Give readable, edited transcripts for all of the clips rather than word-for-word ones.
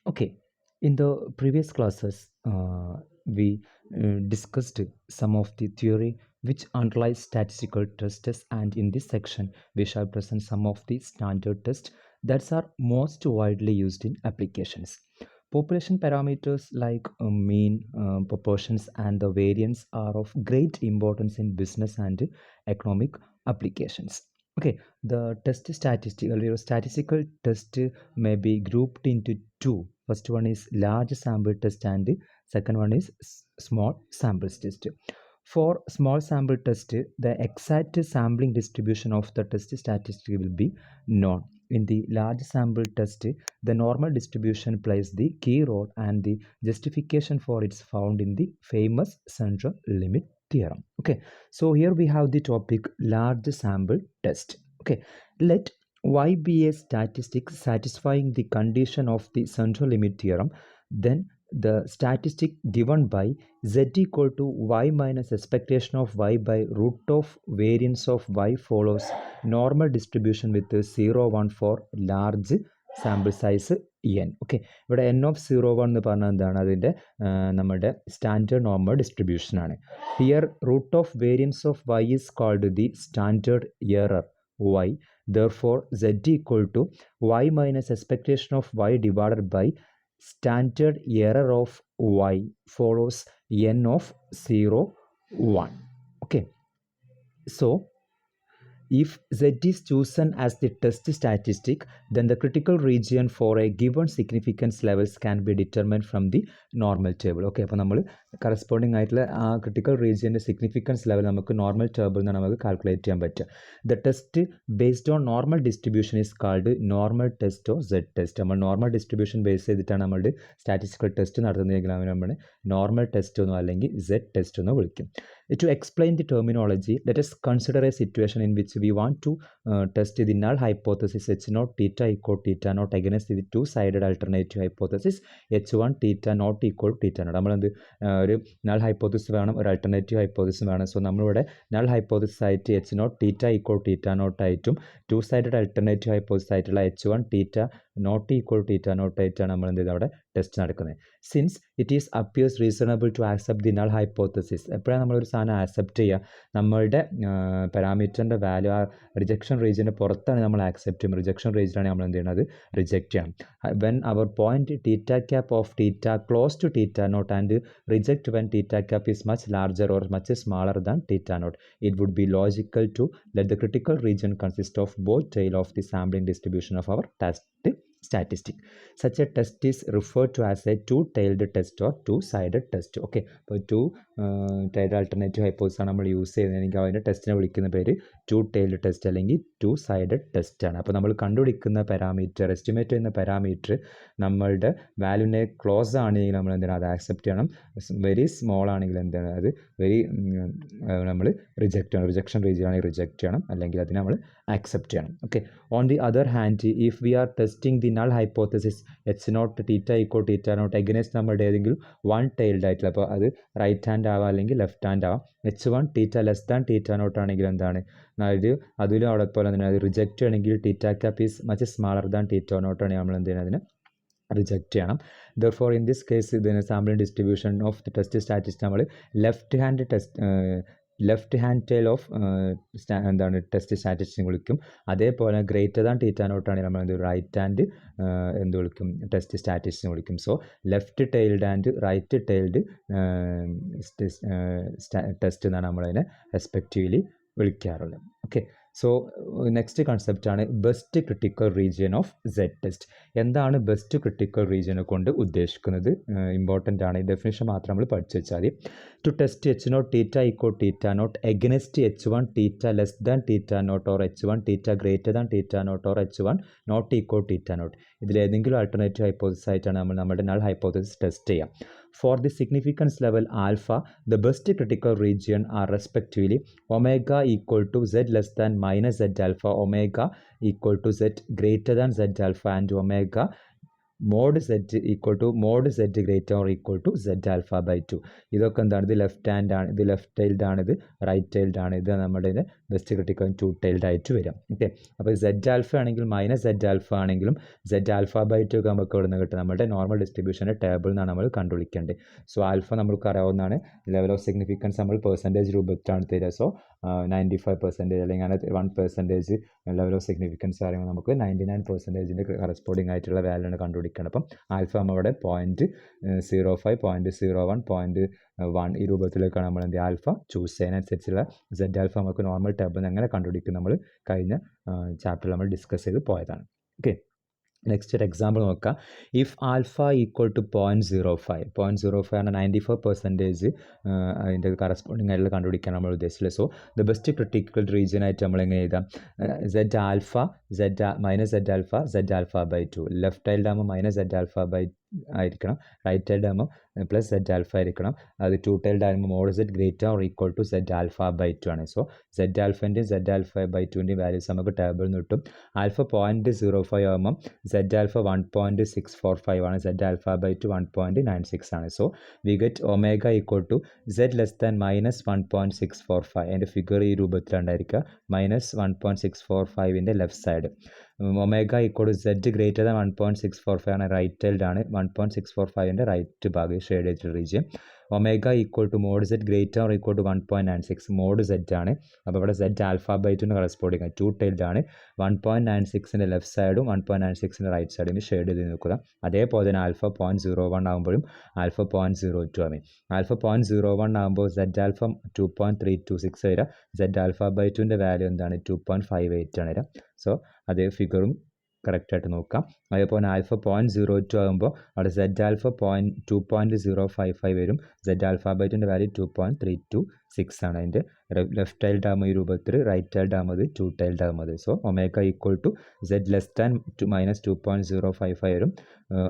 Okay, in the previous classes, we discussed some of the theory which underlies statistical tests, and in this section, we shall present some of the standard tests that are most widely used in applications. Population parameters like mean, proportions, and the variance are of great importance in business and economic applications. Okay, the statistical test may be grouped into two. First one is large sample test and second one is small sample test. For small sample test, the exact sampling distribution of the test statistic will be known. In the large sample test, the normal distribution plays the key role, and the justification for it is found in the famous central limit theorem. Okay, so here we have the topic large sample test. Okay, let Y be a statistic satisfying the condition of the central limit theorem, then the statistic given by z equal to y minus expectation of y by root of variance of y follows normal distribution with 0 1 for large sample size n. Okay, ഇവിടെ n of 0 1 എന്ന് പറഞ്ഞാൽ എന്താണ്? അതിൻ്റെ നമ്മുടെ standard normal distribution ആണ്. Here root of variance of y is called the standard error y. Therefore, z equal to y minus expectation of y divided by standard error of y follows n of 0 1. Okay, so if z is chosen as the test statistic, then the critical region for a given significance levels can be determined from the normal table. Okay, അപ്പോൾ നമ്മൾ corresponding ആയിട്ടുള്ള ആ critical റീജിയൻ്റെ significance level നമുക്ക് normal table നിന്ന് നമുക്ക് calculate ചെയ്യാൻ പറ്റുക. The test based on normal distribution is called normal test or z test. നമ്മൾ നോർമൽ ഡിസ്ട്രിബ്യൂഷൻ ബേസ് ചെയ്തിട്ടാണ് നമ്മളുടെ സ്റ്റാറ്റിസ്റ്റിക്കൽ ടെസ്റ്റ് നടത്തുന്നതെങ്കിൽ നമ്മൾ നോർമൽ ടെസ്റ്റ് എന്നോ അല്ലെങ്കിൽ സെഡ് ടെസ്റ്റ് എന്നോ വിളിക്കും. To explain the terminology, let us consider a situation in which we want to test the null hypothesis h naught theta equal theta naught against the two-sided alternative hypothesis h1 theta not equal theta naught. നമ്മൾ എന്ത് ഒരു null hypothesis വേണം, ഒരു alternative hypothesis വേണം. So നമ്മളിവിടെ null hypothesis ആയിട്ട് h naught theta equal theta naught ആയിട്ടും two-sided alternative hypothesis ആയിട്ടുള്ള h1 theta not equal theta naught ആയിട്ടാണ് നമ്മൾ എന്ത് ചെയ്ത് അവിടെ ടെസ്റ്റ് നടക്കുന്നത്. Since it is appears reasonable to accept the null hypothesis, എപ്പോഴാണ് നമ്മളൊരു സാധനം ആക്സെപ്റ്റ് ചെയ്യുക? നമ്മളുടെ പാരാമീറ്ററിൻ്റെ വാല്യൂ ആ റിജക്ഷൻ റീജിയൻ്റെ പുറത്താണ് നമ്മൾ ആക്സെപ്റ്റ് ചെയ്യും. റിജക്ഷൻ റീജിയനാണ് നമ്മൾ എന്ത് ചെയ്യുന്നത്? റിജക്റ്റ് ചെയ്യണം. When our point theta cap of theta close to theta naught and reject when theta cap is much larger or much smaller than theta naught, it would be logical to let the critical region consist of both tail of the sampling distribution of our test statistic. Such a test is referred to as a two-tailed test or two-sided test. Okay, അപ്പോൾ tailed alternative hypothesis ആണ് നമ്മൾ use ചെയ്യുന്നതെങ്കിൽ അതിൻ്റെ ടെസ്റ്റിനെ വിളിക്കുന്ന പേര് two-tailed test അല്ലെങ്കിൽ two-sided test ആണ്. അപ്പോൾ നമ്മൾ കണ്ടുപിടിക്കുന്ന പാരാമീറ്റർ, എസ്റ്റിമേറ്റ് ചെയ്യുന്ന പാരാമീറ്റർ നമ്മളുടെ വാല്യൂവിനെ ക്ലോസ് ആണെങ്കിൽ നമ്മൾ എന്താണ് അത് ആക്സെപ്റ്റ് ചെയ്യണം. വെരി സ്മോൾ ആണെങ്കിൽ എന്താണ് അത് നമ്മൾ റിജക്റ്റ് ചെയ്യണം. റിജക്ഷൻ റീജിയൻ ആണെങ്കിൽ റിജക്റ്റ് ചെയ്യണം, അല്ലെങ്കിൽ അതിനെ നമ്മൾ ആക്സെപ്റ്റ് ചെയ്യണം. Okay, on the other hand if we are testing the null hypothesis h naught theta equal theta naught against നമ്മുടെ ഏതെങ്കിലും വൺ ടൈൽഡ് ആയിട്ടുള്ള, അപ്പോൾ അത് റൈറ്റ് ഹാൻഡ് ആവാം അല്ലെങ്കിൽ ലെഫ്റ്റ് ഹാൻഡ് ആവാം. h1 theta less than theta not ആണെങ്കിൽ എന്താണ് അത് അതിലും അവിടെ പോലെ തന്നെ അത് റിജക്റ്റ് ചെയ്യണമെങ്കിൽ theta cap is much smaller than theta not ആണെങ്കിൽ നമ്മൾ എന്ത് ചെയ്യണം? അതിനെ റിജക്റ്റ് ചെയ്യണം. ദർഫോർ ഇൻ ദിസ് കേസ് ഇതിന് sample distribution of the test statistics നമ്മൾ ലെഫ്റ്റ് ഹാൻഡ് ടൈൽ ഓഫ് എന്താണ് ടെസ്റ്റ് സ്റ്റാറ്റിസ്റ്റിക്സ് വിളിക്കും. അതേപോലെ ഗ്രേറ്റർ ദാൻ തീറ്റ നോട്ടാണെങ്കിൽ നമ്മൾ എന്ത് റൈറ്റ് ഹാൻഡ് എന്ത് വിളിക്കും? ടെസ്റ്റ് സ്റ്റാറ്റിസ്റ്റിക്സ് വിളിക്കും. So left tailed and right tailed test എന്നാണ് നമ്മളതിനെ റെസ്പെക്റ്റീവ്ലി വിളിക്കാറുള്ളത്. ഓക്കെ, സോ നെക്സ്റ്റ് കൺസെപ്റ്റ് ആണ് best critical region of z test. എന്താണ് ബെസ്റ്റ് ക്രിട്ടിക്കൽ റീജിയനെ കൊണ്ട് ഉദ്ദേശിക്കുന്നത്? ഇമ്പോർട്ടൻ്റ് ആണ്. ഈ ഡെഫിനിഷൻ മാത്രം നമ്മൾ പഠിച്ചു വെച്ചാൽ മതി. To test h naught theta equal theta naught against h1 theta less than theta naught or h1 theta greater than theta naught or h1 not equal theta naught. ഇതിലേതെങ്കിലും ആൾട്ടർനേറ്റീവ് ഹൈപ്പോത്തസിസ് ആയിട്ടാണ് നമ്മൾ നമ്മുടെ null hypothesis test ചെയ്യുക. For the significance level alpha, the best critical region are respectively omega equal to z less than minus z alpha, omega equal to z greater than z alpha, and omega mod z equal to mod z greater or equal to z alpha by 2. ഇതൊക്കെ എന്താണ്? ഇത് left hand ആണ്, ഇത് left tailed ആണ്, ഇത് right tailed ആണ്. ഇത് നമ്മുടെ ബെസ്റ്റ് ക്രിട്ടിക്കൽ 2 ടൈൽഡ് ആയിട്ട് വരാം. ഓക്കെ, അപ്പോൾ സെറ്റ് ആൽഫ ആണെങ്കിലും മൈനസ് സെറ്റ് ആൽഫ ആണെങ്കിലും സെറ്റ് ആൽഫ ബൈ 2 ഒക്കെ നമുക്ക് ഇവിടെ നിന്ന് കിട്ടും. നമ്മുടെ നോർമൽ ഡിസ്ട്രിബ്യൂഷൻ്റെ ടേബിൾ നിന്നാണ് നമ്മൾ കണ്ടുപിടിക്കേണ്ടത്. സോ ആൽഫ നമുക്ക് അറിയാവുന്നതാണ്. ലെവൽ ഓഫ് സിഗ്നിഫിക്കൻസ് നമ്മൾ പെർസെൻറ്റേജ് രൂപത്തിലാണ് തരിക. സോ 95% അല്ലെങ്കിൽ അങ്ങനെ 1% ലെവൽ ഓഫ് സിഗ്നിഫിക്കൻസ് പറയുമ്പോൾ നമുക്ക് 99%ൻ്റെ കറസ്പോണ്ടിങ് ആയിട്ടുള്ള വാല്യൂ ആണ് കണ്ടുപിടിക്കണം. അപ്പം ആൽഫ നമ്മവിടെ 0.05, 0.01, 0.1 ഈ രൂപത്തിലേക്കാണ് നമ്മൾ എന്ത് ആൽഫ ചൂസ് ചെയ്യുന്നതിനനുസരിച്ചുള്ള സെഡ് ആൽഫ നമുക്ക് നോർമൽ ടേബിൾ എങ്ങനെ കണ്ടുപിടിക്കും നമ്മൾ കഴിഞ്ഞ ചാപ്റ്ററിൽ നമ്മൾ ഡിസ്കസ് ചെയ്ത് പോയതാണ്. ഓക്കെ, നെക്സ്റ്റ് ഒരു എക്സാമ്പിൾ നോക്കാം. ഇഫ് ആൽഫ ഈക്വൽ ടു 0.05 ആണ് 94% അതിൻ്റെ കറസ്പോണ്ടിങ് ആയിട്ടുള്ള കണ്ടുപിടിക്കാൻ നമ്മൾ ഉദ്ദേശിച്ചില്ല. So the best critical region ആയിട്ട് നമ്മൾ എങ്ങനെ എഴുതാം? Z alpha minus z alpha by 2. Left side ആകുമ്പോൾ മൈനസ് സെഡ് ആൽഫ ബൈ ആയിരിക്കണം, റൈറ്റ് സൈഡ് ആകുമ്പോൾ പ്ലസ് സെഡ് ആൽഫ ആയിരിക്കണം. അത് 2 ടൈൽഡ് ആകുമ്പോൾ mod z greater or equal to z alpha by 2 ആണ്. സോ സെഡ് ആൽഫൻ്റെയും സെഡ് ആൽഫ ബൈ 2ൻ്റെയും values നമുക്ക് ടേബിളിൽ നിന്ന് കിട്ടും. ആൽഫ 0.05 ആകുമ്പം സെഡ് ആൽഫ 1.645 ആണ്, സെഡ് ആൽഫ ബൈ 2 1.96 ആണ്. So we get omega equal to z less than minus 1.645. അതിൻ്റെ ഫിഗർ ഈ രൂപത്തിലുണ്ടായിരിക്കുക, മൈനസ് 1.645ൻ്റെ left side. Omega equal to z greater than 1.645 ആണ്, റൈറ്റ് സൈഡ് ആണ്. 1.645ൻ്റെ റൈറ്റ് ഭാഗം ഷെയ്ഡ് ചെയ്തിട്ടുള്ള region. Omega equal to mod z greater or equal to 1.96 mod z ആണ്. അപ്പോൾ ഇവിടെ z alpha by 2 corresponding 2 tailed ആണ്. 1.96ൻ്റെ ലെഫ്റ്റ് സൈഡും 1.96ൻ്റെ റൈറ്റ് സൈഡും ഷെയ്ഡ് ചെയ്ത് നോക്കുക. അതേപോലെ തന്നെ ആൽഫ 0.01 ആകുമ്പോഴും ആൽഫ 0.02 ആണ്. ആൽഫ 0.01 ആകുമ്പോൾ സെറ്റ് ആൽഫ 2.326 വരിക. സെറ്റ് ആൽഫ ബൈ 2ൻ്റെ വാല്യൂ എന്താണ്? 2.58 ആണ് വരിക. സോ അതേ ഫിഗറും കറക്റ്റായിട്ട് നോക്കാം. അതേപോലെ ആൽഫ 0.02 ആകുമ്പോൾ അവിടെ സെഡ് ആൽഫ 2.055 വരും. സെഡ് ആൽഫ ബൈ 2ൻ്റെ വാല്യൂ 2.326 ആണ്. അതിൻ്റെ ലെഫ്റ്റ് ടൈൽഡ് ആകുമ്പോൾ ഈ രൂപത്തിൽ, റൈറ്റ് ടൈൽഡ് ആകുമ്പോൾ 2 ടൈൽഡ് ആകുമ്പോൾ. So omega equal to z less than minus 2.055 വരും.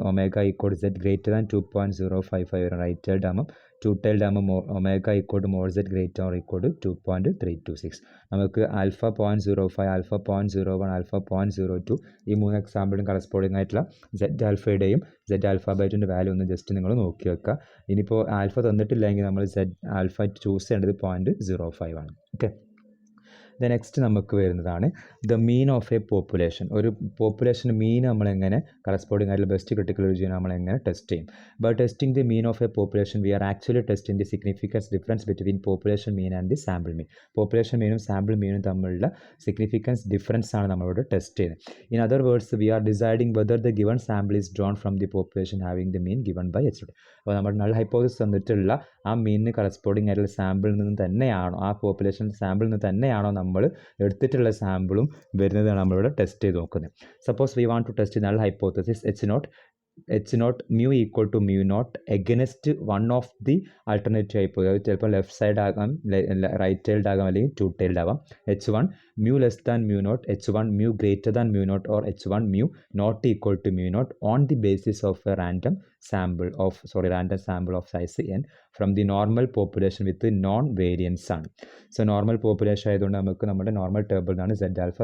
Omega equal to z greater than 2.055 വരും. റൈറ്റ് ടൈൽഡ് ആകുമ്പോൾ 2 ടൈൽഡ് ആകുമ്പോൾ omega equal to mod z greater or equal to 2.326. നമുക്ക് ആൽഫ 0.05, ആൽഫ 0.01, ആൽഫ 0.02 ഈ 3 എക്സാമ്പിളും corresponding ആയിട്ടുള്ള z ആൽഫയുടെയും z alpha by 2ൻ്റെ വാല്യൂ ഒന്ന് ജസ്റ്റ് നിങ്ങൾ നോക്കി വെക്കുക. ഇനിയിപ്പോൾ ആൽഫ തന്നിട്ടില്ലെങ്കിൽ നമ്മൾ സെഡ് ആൽഫ ചൂസ് ചെയ്യേണ്ടത് 0.05 ആണ്. ഓക്കെ, നെക്സ്റ്റ് നമുക്ക് വരുന്നതാണ് the mean of a population. ഒരു പോപ്പുലേഷൻ മീൻ നമ്മളെങ്ങനെ കറസ്പോണ്ടിങ് ആയിട്ടുള്ള ബെസ്റ്റ് ക്രിട്ടിക്കൽ റീജിയൻ നമ്മളെങ്ങനെ ടെസ്റ്റ് ചെയ്യും? By testing the mean of a population we are actually testing the significance difference between population mean and the sample mean. Population മീനും sample മീനും തമ്മിലുള്ള significance difference ആണ് നമ്മളിവിടെ test ചെയ്യുന്നത്. In other words we are deciding whether the given sample is drawn from the population having the mean given by h. അപ്പോൾ നമ്മുടെ null hypothesis തന്നിട്ടുള്ള ആ മീനിന് കറസ്പോണ്ടിങ് ആയിട്ടുള്ള സാമ്പിളിൽ നിന്ന് തന്നെയാണോ, ആ പോപ്പുലേഷൻ സാമ്പിളിൽ നിന്ന് തന്നെയാണോ നമ്മൾ എടുത്തിട്ടുള്ള സാമ്പിളും വരുന്നതാണ് നമ്മളിവിടെ ടെസ്റ്റ് ചെയ്ത് നോക്കുന്നത്. Suppose we want to test null hypothesis h naught mu equal to mu naught against one of the alternative hypothesis. അത് ചിലപ്പോൾ ലെഫ്റ്റ് സൈഡ് ആകാം, റൈറ്റ് ടൈൽഡ് ആകാം, അല്ലെങ്കിൽ 2 ടൈൽഡ് ആവാം. H1 mu less than mu naught, H1 mu greater than mu naught, or H1 mu not equal to mu naught on the basis of a random sample of size n from the normal population with non variance ആണ്. So normal population ആയതുകൊണ്ട് നമുക്ക് നമ്മുടെ normal table നിന്നാണ് Z alpha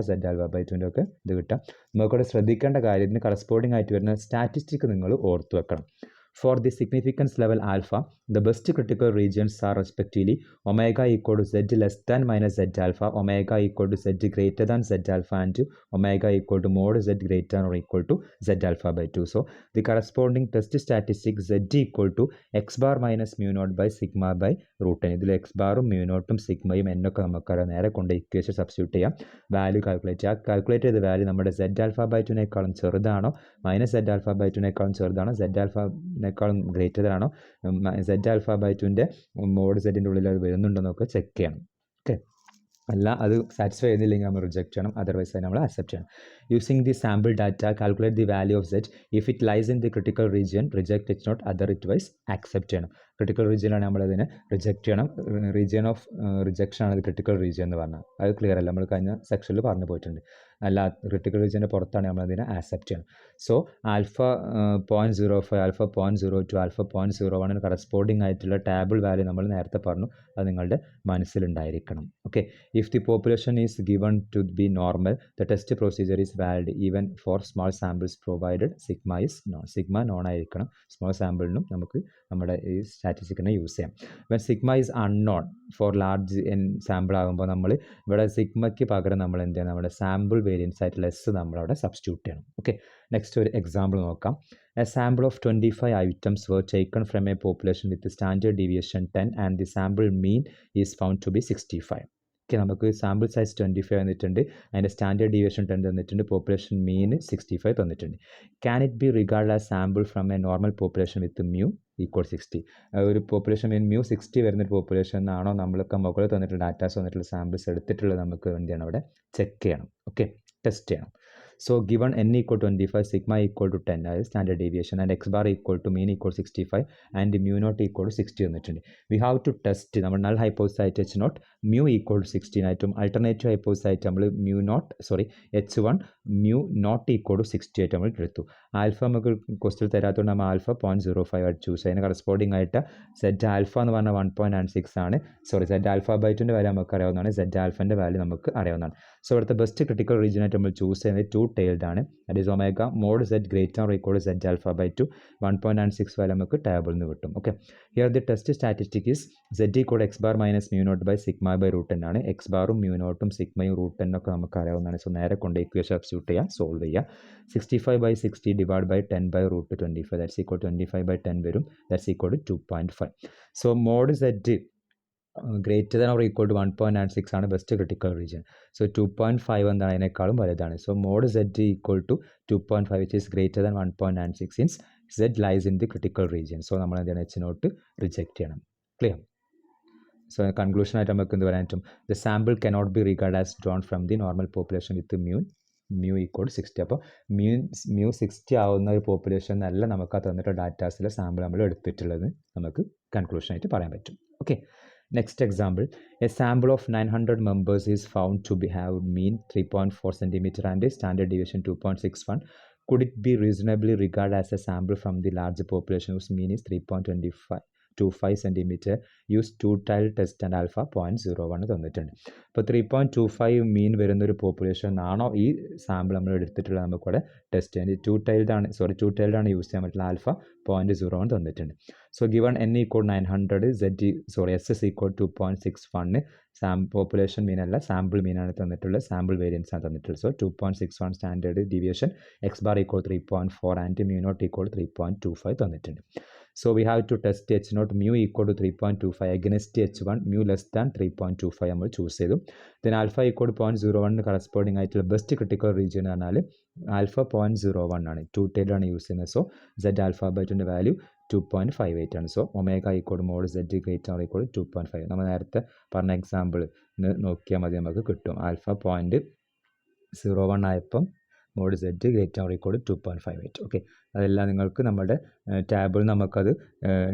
by 2 ഒക്കെ ഇത് കിട്ടുക. നമുക്കിവിടെ ശ്രദ്ധിക്കേണ്ട കാര്യം, ഇതിന് കറസ്പോണ്ടിങ് ആയിട്ട് വരുന്ന സ്റ്റാറ്റിസ്റ്റിക് നിങ്ങൾ ഓർത്തു വെക്കണം. For the significance level alpha, the best critical regions are respectively omega equal to z less than minus z alpha, omega equal to z greater than z alpha, and omega equal to mod z greater or equal to z alpha by 2. So the corresponding test statistic z equal to x bar minus mu naught by sigma by root n. ഇതിൽ x ബാറും mu naught സിഗ്മയും n ഒക്കെ നമുക്കറിയാം. നേരെ കൊണ്ട് equation substitute ചെയ്യാം, value calculate ചെയ്യുക. Calculate ചെയ്ത value നമ്മുടെ z alpha by 2നേക്കാളും ചെറുതാണോ, മൈനസ് z ആൽഫ ബൈ 2നേക്കാളും ചെറുതാണോ, z ആൽഫനേക്കാളും ഗ്രേറ്റർ ആണോ, z ആൽഫ ബൈ 2ൻ്റെ മോഡ് സെറ്റിൻ്റെ ഉള്ളിൽ അത് വരുന്നുണ്ടെന്നൊക്കെ ചെക്ക് ചെയ്യണം. ഓക്കെ, അല്ല അത് സാറ്റിസ്ഫൈ ചെയ്യുന്നില്ലെങ്കിൽ നമ്മൾ റിജക്റ്റ് ചെയ്യണം, അതർവൈസ് അത് നമ്മൾ അക്സെപ്റ്റ് ചെയ്യണം. Using the sample data calculate the value of z. If it lies in the critical region reject it not, otherwise accept ചെയ്യണം. ക്രിട്ടിക്കൽ റീജിയനാണ് നമ്മളതിനെ റിജക്റ്റ് ചെയ്യണം. റീജിയൻ ഓഫ് റിജക്ഷൻ ആണ് critical region എന്ന് പറഞ്ഞാൽ അത് clear അല്ല, നമ്മൾ കഴിഞ്ഞ സെക്ഷനിൽ പറഞ്ഞു പോയിട്ടുണ്ട്. അല്ല, ക്രിട്ടിക്കൽ റീജിയൻ്റെ പുറത്താണ് നമ്മളതിനെ ആക്സെപ്റ്റ് ചെയ്യണം. So alpha 0.05, alpha 0.02, alpha 0.01 corresponding ആയിട്ടുള്ള ടേബിൾ വാല്യൂ നമ്മൾ നേരത്തെ പറഞ്ഞു, അത് നിങ്ങളുടെ മനസ്സിലുണ്ടായിരിക്കണം. Okay, if the population is given to be normal, the test procedure is valid even for small samples provided sigma is known. Sigma known ആയിരിക്കണം. Small സാമ്പിളിനും നമുക്ക് നമ്മുടെ ഈ സ്റ്റാറ്റിസ്റ്റിക്കിനെ യൂസ് ചെയ്യാം. When sigma is unknown for large sample ആകുമ്പോൾ നമ്മൾ ഇവിടെ സിഗ്മയ്ക്ക് പകരം നമ്മൾ എന്ത് ചെയ്യണം, നമ്മുടെ സാമ്പിൾ വേരിയൻസ് ആയിട്ടുള്ള എസ് നമ്മളവിടെ സബ്സ്റ്റിറ്റ്യൂട്ട് ചെയ്യണം. ഓക്കെ, നെക്സ്റ്റ് ഒരു എക്സാമ്പിൾ നോക്കാം. A sample of 25 items were taken from a population with the standard deviation 10 and the sample mean is found to be 65. Okay, നമുക്ക് സാമ്പിൾ സൈസ് 25 തന്നിട്ടുണ്ട്, അതിൻ്റെ standard deviation 10 തന്നിട്ടുണ്ട്, population മീൻ 65 തന്നിട്ടുണ്ട്. Can it be regard as sample from A normal population with mu equal 60? ഒരു population മീൻ mu 60 വരുന്നൊരു population എന്നാണോ നമ്മൾക്ക് മുകളിൽ തന്നിട്ടുള്ള ഡാറ്റാസ് വന്നിട്ടുള്ള സാമ്പിൾസ് എടുത്തിട്ടുള്ളത് നമുക്ക് എന്ത് ചെയ്യണം, അവിടെ ചെക്ക് ചെയ്യണം. ഓക്കെ, ടെസ്റ്റ് ചെയ്യണം. So given n equal to 25, sigma equal to 10 as standard deviation and x bar equal to mean equal 65 and mu naught equal to 60 തന്നിട്ടുണ്ട്. We have to test നമ്മൾ null hypothesis ആയിട്ട് h naught mu equal to 16 ആയിട്ടും alternative hypothesis ആയിട്ട് നമ്മൾ h1 mu naught equal to 60 ആയിട്ട് നമ്മൾ എടുത്തു. Alpha നമുക്ക് ക്വസ്റ്റ്യൻ തരാത്തതുകൊണ്ട് നമ്മൾ ആൽഫ 0.05 ആയിട്ട് ചൂസ്. അതിന് കറസ്പോണ്ടിങ് ആയിട്ട് സെറ്റ് ആൽഫ എന്ന് പറഞ്ഞാൽ 1.96 ആണ്. സെറ്റ് ആൽഫ ബൈ 2ൻ്റെ വാല്യൂ നമുക്ക് അറിയാവുന്നതാണ്, സെറ്റ് ആൽഫൻ്റെ വാല്യൂ നമുക്ക് അറിയാവുന്നതാണ്. സോ ഇവിടുത്തെ ബെസ്റ്റ് ക്രിട്ടിക്കൽ റീജിയൻ ആയിട്ട് നമ്മൾ ചൂസ് ചെയ്യുന്നത് 2 tailed ആണ്. That is omega mod z greater or equal to z alpha by 2. 1.96 value നമുക്ക് ടേബിളിൽ നിന്ന് കിട്ടും. Okay, here the test statistic is z equal x bar minus mu not by sigma by root 10 ആണ്. X ബാറും mu നോട്ടും സിഗ്മയും root 10 ഒക്കെ നമുക്ക് അറിയാവുന്നതാണ്. സോ നേരെ കൊണ്ട് ഇക്വേഷൻ സബ്സ്റ്റിറ്റ്യൂട്ട് ചെയ്യുക, സോൾവ് ചെയ്യുക. 65 by 60 divided by 10 by root 25, that's equal to 25 by 10 വരും, that's equal to 2.5. So mod z greater than or equal to 1.96 ആണ് ബെസ്റ്റ് ക്രിട്ടിക്കൽ റീജിയൻ. സോ 2.5 എന്താണ്, അതിനേക്കാളും വലുതാണ്. So mod z equal to 2.5 which is greater than 1.96 since z lies in the critical region. So നമ്മൾ എന്താണ് H naught reject ചെയ്യണം. Clear? So കൺക്ലൂഷനായിട്ട് നമുക്ക് എന്ത് പറയാൻ പറ്റും, the sample cannot be regard as drawn from the normal population with mu equal to 60. അപ്പോൾ mu 60 ആവുന്ന ഒരു പോപ്പുലേഷൻ അല്ല നമുക്ക് ആ തന്നിട്ട് ഡാറ്റാസിലെ സാമ്പിൾ നമ്മൾ എടുത്തിട്ടുള്ളത് നമുക്ക് കൺക്ലൂഷനായിട്ട് പറയാൻ പറ്റും. Okay, next example, a sample of 900 members is found to have mean 3.4 cm and a standard deviation 2.61. Could it be reasonably regarded as a sample from the larger population whose mean is 3.25 cm? Use two-tailed test and alpha 0.01 തന്നിട്ടുണ്ട്. അപ്പോൾ 3.25 മീൻ വരുന്നൊരു population ആണോ ഈ sample നമ്മൾ എടുത്തിട്ടുള്ളത് നമുക്കിവിടെ test ചെയ്യാൻ. To tailed ആണ് യൂസ് ചെയ്യാൻ പറ്റില്ല. ആൽഫ 0.01 തന്നിട്ടുണ്ട്. So given n equal 900 s is equal to 2.61 population mean അല്ല, സാമ്പിൾ മീനാണ് തന്നിട്ടുള്ളത്, സാമ്പിൾ വേരിയൻസ് ആണ് തന്നിട്ടുള്ളത്. So 2.61 standard deviation, x bar equal 3.4 and mu not equal 3.25 തന്നിട്ടുണ്ട്. So we have to test h naught mu equal to 3.25 against h1 mu less than 3.25 നമ്മൾ choose ചെയ്തു. then alpha equal to 0.01 corresponding ആയിട്ടുള്ള best critical region പറഞ്ഞാൽ alpha 0.01 ആണ്, 2 tailed ആണ് use ചെയ്യുന്നത്. So z alpha by 2ൻ്റെ value 2.58 ആണ്. So omega equal mod z greater or equal 2.5. നമ്മൾ നേരത്തെ പറഞ്ഞ എക്സാമ്പിൾ നോക്കിയാൽ മതി, നമുക്ക് കിട്ടും. ആൽഫ 0.01 ആയപ്പം mod z greater or equal 2.58. Okay, അതെല്ലാം നിങ്ങൾക്ക് നമ്മുടെ ടാബിൾ നമുക്കത്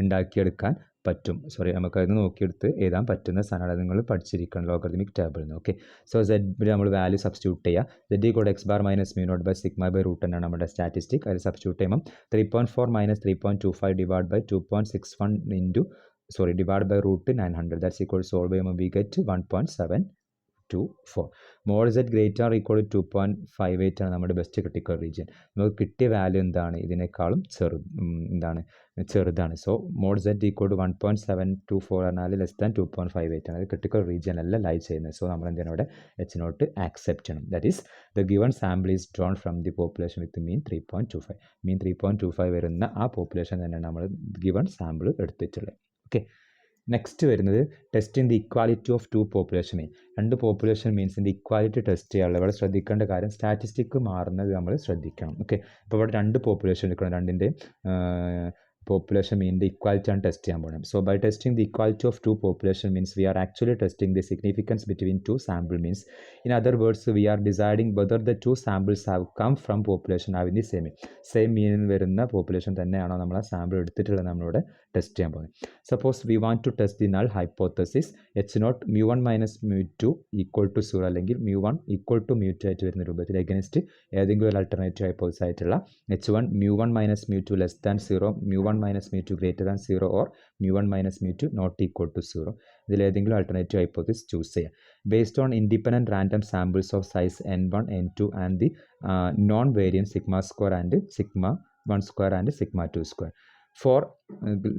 ഉണ്ടാക്കിയെടുക്കാൻ പറ്റും. നമുക്കത് നോക്കിയെടുത്ത് എഴുതാൻ പറ്റുന്ന സാധനമാണ് നിങ്ങൾ പഠിച്ചിരിക്കണം ലോഗരിതമിക് ടേബിളിൽ നിന്ന്. ഓക്കെ, സോ സെഡ് നമ്മൾ വാല്യൂ സബ്സ്റ്റിറ്റ്യൂട്ട് ചെയ്യുക. z equal x bar minus mu not by sigma by root ആണ് നമ്മുടെ സ്റ്റാറ്റിസ്റ്റിക്. അതിൽ സബ്സ്റ്റിറ്റ്യൂട്ട് ചെയ്യുമ്പോൾ 3.4 മൈനസ് 3.25 divide by 2.61 divide by root 900, that's equal solve ചെയ്യുമ്പോൾ we get 1.724. Mod z greater or equal 2.58 ആണ് നമ്മുടെ ബെസ്റ്റ് ക്രിട്ടിക്കൽ റീജിയൻ. നമുക്ക് കിട്ടിയ വാല്യൂ എന്താണ്, ഇതിനേക്കാളും ചെറുതാണ്. സോ മോഡ് z ഈക്വൾ 1.724 പറഞ്ഞാൽ ലെസ് ദാൻ 2.58 ആണ്. അത് ക്രിട്ടിക്കൽ റീജിയൻ അല്ല ലൈ ചെയ്യുന്നത്. സോ നമ്മൾ എന്താണ് ഇവിടെ എച്ച് നോട്ട് ആക്സെപ്റ്റ് ചെയ്യണം. That is the given sample is drawn from the population with mean 3.25. Mean 3.25 വരുന്ന ആ പോപ്പുലേഷൻ തന്നെയാണ് നമ്മൾ ഗിവൺ സാമ്പിൾ എടുത്തിട്ടുള്ളത്. ഓക്കെ, നെക്സ്റ്റ് വരുന്നത് testing the equality of two population mean. രണ്ട് പോപ്പുലേഷൻ മീൻസിൻ്റെ ഇക്വാലിറ്റി ടെസ്റ്റ് ചെയ്യാനുള്ള ഇവിടെ ശ്രദ്ധിക്കേണ്ട കാര്യം സ്റ്റാറ്റിസ്റ്റിക് മാറുന്നത് നമ്മൾ ശ്രദ്ധിക്കണം. ഓക്കെ, അപ്പോൾ ഇവിടെ രണ്ട് പോപ്പുലേഷൻ എടുക്കണം, രണ്ടിൻ്റെയും population mean the equality and test ചെയ്യാൻ പോകണം. So by testing the equality of two population means we are actually testing the significance between two sample means. In other words, we are deciding whether the two samples have come from population having the same mean വരുന്ന population തന്നെയാണോ നമ്മൾ ആ sample എടുത്തിട്ടുള്ളത് നമ്മളിവിടെ test ചെയ്യാൻ പോകുന്നത്. Suppose we want to test the null hypothesis. H not μ1 minus μ2 equal to 0 അല്ലെങ്കിൽ μ1 equal to μ2 ആയിട്ട് വരുന്ന രൂപത്തിൽ എഗനിസ്റ്റ് ഏതെങ്കിലും ഒരു അൾട്ടർനേറ്റീവ് ഹൈപ്പോത്തസിസ് ആയിട്ടുള്ള h1 μ1 minus μ2 less than 0 μ1 minus μ2 greater than 0 or μ1 minus μ2 not equal to 0 ഇതിലേതെങ്കിലും അൾട്ടർനേറ്റീവ് ഹൈപ്പോത്തസിസ് ചൂസ് ചെയ്യുക. Based on independent random samples of size n1 n2 and the known variant sigma square and sigma 1 square and sigma 2 square. For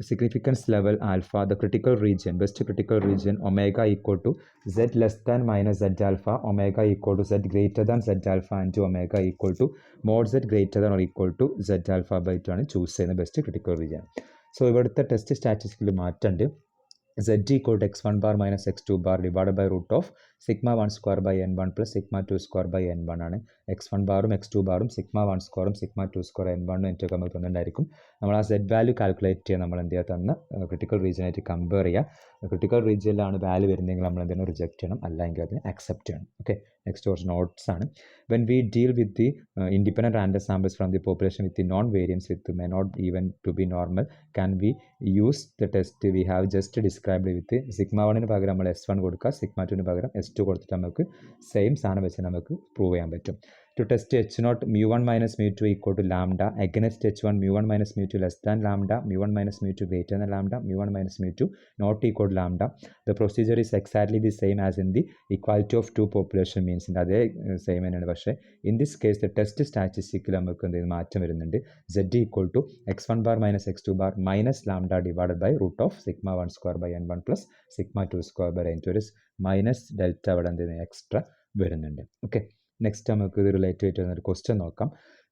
significance level alpha, the critical region, best critical region, omega equal to z less than minus z alpha, omega equal to z greater than z alpha, and omega equal to mod z greater than or equal to z alpha by 2 ആണ് choose ചെയ്യുന്ന best critical region. So ഇവിടുത്തെ test സ്റ്റാറ്റിസ്റ്റിക്കിൽ മാറ്റമുണ്ട്. z equal to x1 bar minus x2 bar divided by root of sigma 1 square by n1 plus sigma 2 square by n1 ആണ്. x1 ബാറും x2 ബാറും sigma 1 സ്ക്വയറും sigma 2 square n1 എന്നൊക്കെ നമുക്ക് തന്നിട്ടുണ്ടായിരിക്കും. നമ്മൾ ആ z value calculate ചെയ്യാൻ നമ്മൾ എന്ത് ചെയ്യുക, തന്ന ക്രിട്ടിക്കൽ റീജിയനായിട്ട് കമ്പയർ ചെയ്യുക. ക്രിട്ടിക്കൽ റീജിയനിലാണ് വാല്യൂ വരുന്നതെങ്കിൽ നമ്മൾ എന്തെങ്കിലും റിജക്റ്റ് ചെയ്യണം, അല്ലെങ്കിൽ അതിനെ അക്സെപ്റ്റ് ചെയ്യണം. ഓക്കെ, നെക്സ്റ്റ് കുറച്ച് നോട്ട്സ് ആണ്. When we deal with the independent random samples from the population with the known variance with may not even to be normal can we use the test we have just described with sigma 1 പകരം നമ്മൾ s1 കൊടുക്കുക, sigma 2 പകരം s2 കൊടുത്തിട്ട് നമുക്ക് same സാധനം വെച്ച് നമുക്ക് prove ചെയ്യാൻ പറ്റും. To test h0 μ1 minus μ2 equal to lambda against h1 μ1 minus μ2 less than lambda, μ1 minus μ2 greater than lambda, μ1 minus μ2 not equal to lambda. The procedure is exactly the same as in the equality of two population means. അതേ same തന്നെയാണ്. പക്ഷേ in this case the test statistic നമുക്ക് എന്തെങ്കിലും മാറ്റം വരുന്നുണ്ട്. z equal to x1 bar minus x2 bar minus lambda divided by root of sigma 1 square by n1 plus sigma 2 square by n2. ഒരു minus delta അവിടെ എന്തെങ്കിലും extra വരുന്നുണ്ട്. Okay, next നമുക്ക് ഇത് റിലേറ്റ് ആയിട്ട് വരുന്ന ഒരു ക്വസ്റ്റ്യൻ നോക്കാം.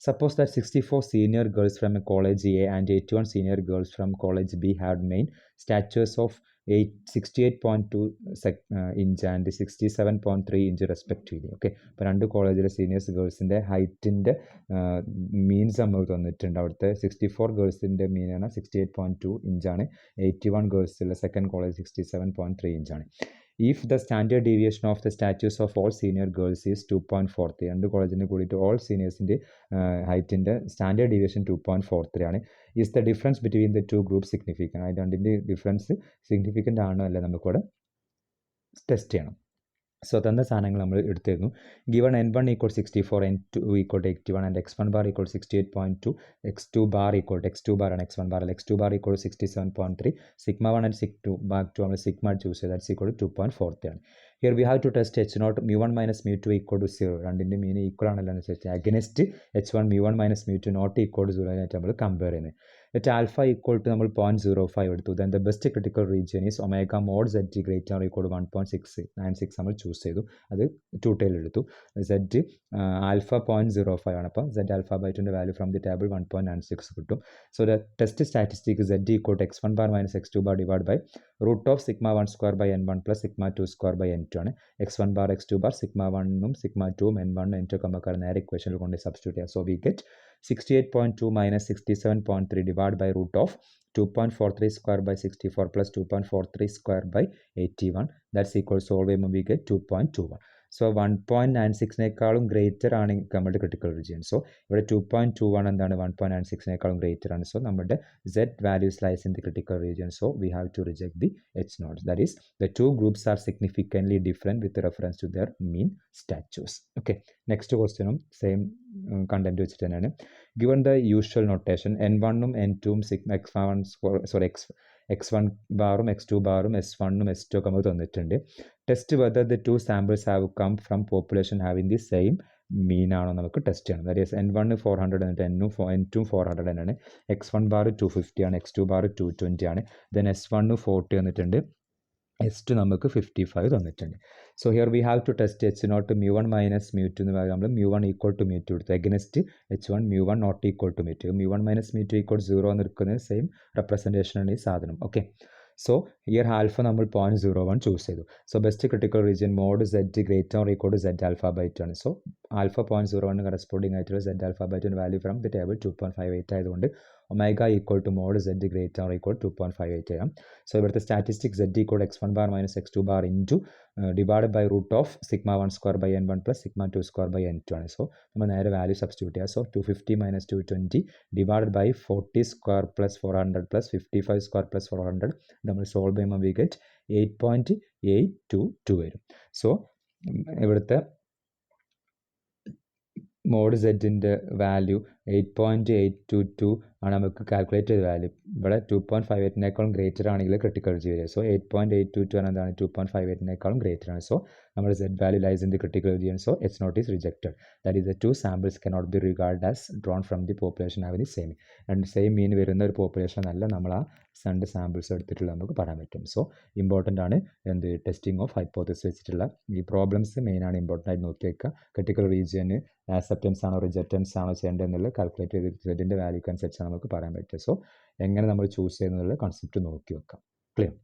Suppose that 64 senior girls from college A and 81 senior girls from college B had mean statures of 68.2 inch and 67.3 inch respectively. Okay, ഇപ്പോൾ രണ്ട് കോളേജിലെ സീനിയേഴ്സ് ഗേൾസിൻ്റെ ഹൈറ്റിൻ്റെ മീൻസ് നമുക്ക് തന്നിട്ടുണ്ട്. അവിടുത്തെ 64 ഗേൾസിൻ്റെ മീനാണ് 68.2 ഇഞ്ചാണ്, 81 ഗേൾസിലെ സെക്കൻഡ് കോളേജ് 67.3 ഇഞ്ചാണ്. If the standard deviation of the status of all senior girls is 2.43, രണ്ട് കോളേജിന് കൂടിയിട്ട് ഓൾ സീനിയേഴ്സിൻ്റെ ഹൈറ്റിൻ്റെ സ്റ്റാൻഡേർഡ് ഡീവിയേഷൻ 2.43 ആണ്. Is the difference between the two group significant? അത് രണ്ടിൻ്റെ ഡിഫറൻസ് സിഗ്നിഫിക്കൻ്റ് ആണോ അല്ല നമുക്കിവിടെ ടെസ്റ്റ് ചെയ്യണം. സോ തന്ന സാധനങ്ങൾ നമ്മൾ എടുത്തിരുന്നു. Given n1 equal 64, n2 equal to 81 and x1 bar equal 68.2, x2 bar equal to x2 bar ആണ് x1 ബാർ അല്ല, x2 bar equal 67.3, sigma 1 and sigma 2 നമ്മൾ sigma ചൂസ് ചെയ്ത് ദാറ്റ്സ് ഈക്വൾ ടു 2.43 ആണ്. Here we have to test h0 μ1 minus μ2 equal to 0. രണ്ടിൻ്റെ mean equal ആണല്ലോ എന്ന് വെച്ചാൽ against h1 μ1 minus μ2 not equal to 0 ആയിട്ട് നമ്മൾ കമ്പയർ ചെയ്യുന്നത്. At alpha equal to നമ്മൾ 0.05 എടുത്തു. then the best critical region is omega mod z greater or equal to 1.696 നമ്മൾ ചൂസ് ചെയ്തു. അത് ടു ടൈൽ എടുത്തു. z ആൽഫ 0.05 ആണ്. അപ്പോൾ z ആൽഫ ബൈ 2ൻ്റെ വാല്യൂ ഫ്രം ദി ടേബിൾ 1.96 കിട്ടും. So the test statistic z equal to x1 bar minus x2 bar divide by root of sigma 1 square by n1 plus sigma 2 square by n2 ആണ്. x1 bar x2 bar sigma 1ഉം sigma 2ഉം n1 n2 ഒക്കെ നമുക്ക് നേരെ ഇക്വേഷനിൽ കൊണ്ട് substitute ചെയ്യാം. So we get 68.2 minus 67.3 divided by root of 2.43 square by 64 plus 2.43 square by 81. That's equal to solve we get 2.21. So 1.96നേക്കാളും greater ആണ് നമ്മുടെ ക്രിട്ടിക്കൽ റീജിയൻ. സോ ഇവിടെ 2.21 എന്താണ് 1.96നേക്കാളും ഗ്രേറ്റർ ആണ്. സോ നമ്മുടെ z values lies in the critical region. So we have to reject the h nodes. That is, the two groups are significantly different with reference to their mean statures. Okay, next question same content വെച്ചിട്ട് തന്നെയാണ്. Given the usual notation n1ഉം n2ഉം sigma x1 ബാറും x2 ബാറും s1ഉം s2 ഒക്കെ നമുക്ക് തന്നിട്ടുണ്ട്. Test whether the two samples have come from population having the same mean ആണോ നമുക്ക് test ചെയ്യണം. That is n1 400 എന്നിട്ട് n2 400 തന്നെയാണ്. x1 ബാർ 250 ആണ്, x2 ബാർ 220 ആണ്. ദെൻ s1 40 തന്നിട്ടുണ്ട്, s2 നമുക്ക് 55 തന്നിട്ടുണ്ട്. So here we have to test h0 μ1 minus μ2 എന്ന് പറയുമ്പോൾ നമ്മൾ μ1 ഈക്വൾ ടു μ2 എടുത്തു. Against h1 μ1 not equal to μ2. μ1 minus μ2 equal 0 എന്ന് എടുക്കുന്നത് സെയിം റെപ്രസെൻറ്റേഷനാണ് ഈ സാധനം. ഓക്കെ, സോ ഹിയർ ആൽഫ നമ്മൾ 0.01 ചൂസ് ചെയ്തു. So best critical region mod z greater or equal to z alpha by 2 ആണ്. സോ ആൽഫ 0.01 കറസ്പോണ്ടിങ് ആയിട്ടുള്ള z alpha by 2 value from the table 2.58 ആയതുകൊണ്ട് omega equal to mod z greater or equal 2.58 ചെയ്യാം. So ഇവിടുത്തെ statistics z equal x1 bar minus x2 bar into divide by root of sigma 1 square by n1 plus sigma 2 square by n2 ആണ്. So നമ്മൾ നേരെ value substitute ചെയ്യുക. So 250 minus 220 divide by 40 square plus 400 plus 55 square plus 400 നമ്മൾ solve ചെയ്യുമ്പോൾ we get 8.822 വരും. So ഇവിടുത്തെ mode സെഡിൻ്റെ value 8.822 ആണ് നമുക്ക് കാൽക്കുലേറ്റ് ചെയ്ത വാല്യൂ. ഇവിടെ 2.58നേക്കാളും ഗ്രേറ്റർ ആണെങ്കിൽ ക്രിട്ടിക്കൽ റീജിയൻ വരിക. സോ 8.822 ആണ് എന്താണ് 2.58നേക്കാളും ഗ്രേറ്റർ ആണ്. സോ നമ്മുടെ zed value lies in the critical region. So H naught is rejected. That is the two samples cannot be regard as drawn from the population have the same and same mean വരുന്ന ഒരു population അല്ല നമ്മൾ ആ രണ്ട് samples എടുത്തിട്ടുള്ള നമുക്ക് പറയാൻ പറ്റും. സോ ഇമ്പോർട്ടൻ്റ് ആണ് എന്ത് ടെസ്റ്റിംഗ് ഓഫ് ഹൈപ്പോത്തസിസ് വെച്ചിട്ടുള്ള ഈ പ്രോബ്ലംസ് മെയിനാണ് ഇമ്പോർട്ടൻ്റ് ആയിട്ട് നോക്കി വെക്കുക. ക്രിട്ടിക്കൽ റീജിയന് ആക്സെപ്റ്റൻസ് ആണോ റിജക്റ്റൻസ് ആണോ ചെയ്യേണ്ടത് എന്നുള്ളത് കാൽക്കുലേറ്റ് ചെയ്ത് സെഡിൻ്റെ വാല്യൂക്ക് അനുസരിച്ചാണ് നമുക്ക് പറയാൻ പറ്റുക. സോ എങ്ങനെ നമ്മൾ ചൂസ് ചെയ്യുന്നതിനുള്ള കൺസെപ്റ്റ് നോക്കി വെക്കാം. ക്ലിയർ.